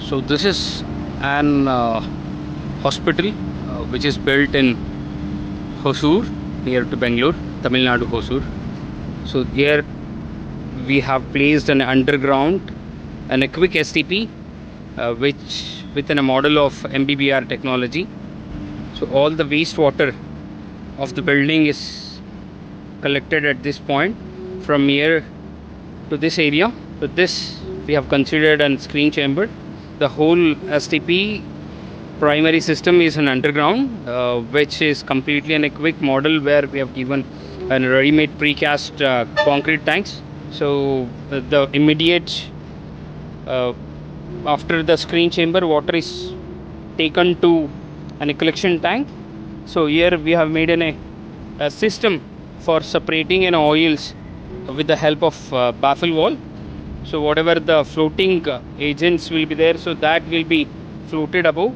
So this is an hospital which is built in Hosur, near to Bangalore, Tamil Nadu, Hosur. So here we have placed an underground and a quick STP, which within a model of MBBR technology. So all the wastewater of the building is collected at this point from here to this area. So this we have considered an screen chamber. The whole STP primary system is an underground, which is completely an quick model where we have given a ready-made precast concrete tanks. So the immediate after the screen chamber, water is taken to an collection tank. So here we have made a system for separating an oils with the help of baffle wall. So whatever the floating agents will be there, so that will be floated above.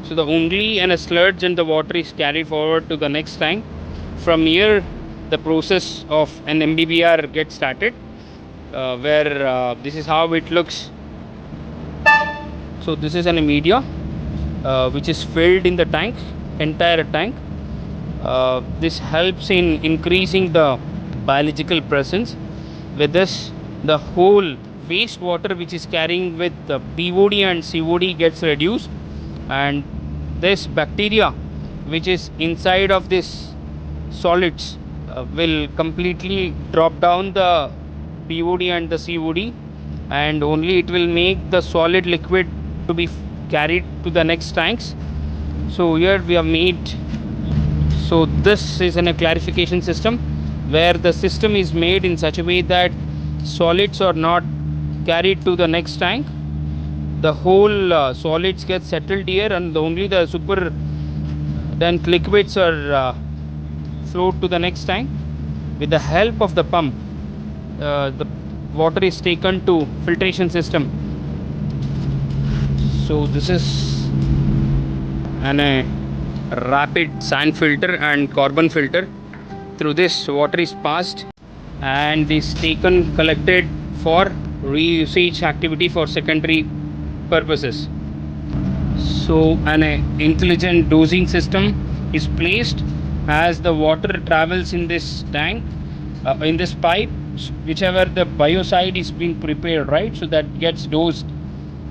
So the only and a sludge and the water is carried forward to the next tank. From here the process of an MBBR gets started, where this is how it looks. So this is an media which is filled in the tank, entire tank. This helps in increasing the biological presence. With this, the whole wastewater which is carrying with the BOD and COD gets reduced, and this bacteria which is inside of this solids will completely drop down the BOD and the COD, and only it will make the solid liquid to be carried to the next tanks. So here we have made, so this is a clarification system where the system is made in such a way that solids are not carried to the next tank. The whole solids get settled here, and only the super dense liquids are flowed to the next tank. With the help of the pump, the water is taken to filtration system. So this is a rapid sand filter and carbon filter. Through this, water is passed and is taken, collected for reusage activity for secondary purposes. So an intelligent dosing system is placed as the water travels in this tank, in this pipe, whichever the biocide is being prepared, right? So that gets dosed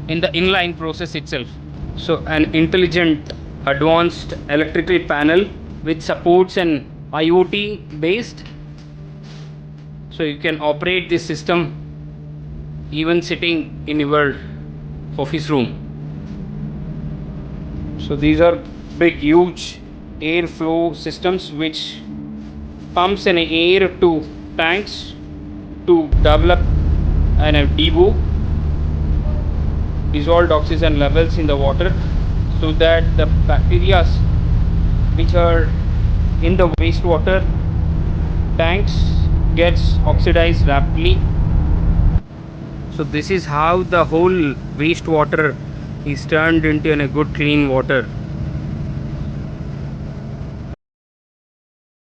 in the inline process itself. So an intelligent advanced electrical panel which supports an IoT based, so you can operate this system even sitting in your office room. So these are big huge airflow systems which pumps an air to tanks to develop and debug dissolved oxygen levels in the water, so that the bacteria which are in the wastewater tanks gets oxidized rapidly. So this is how the whole wastewater is turned into a good clean water.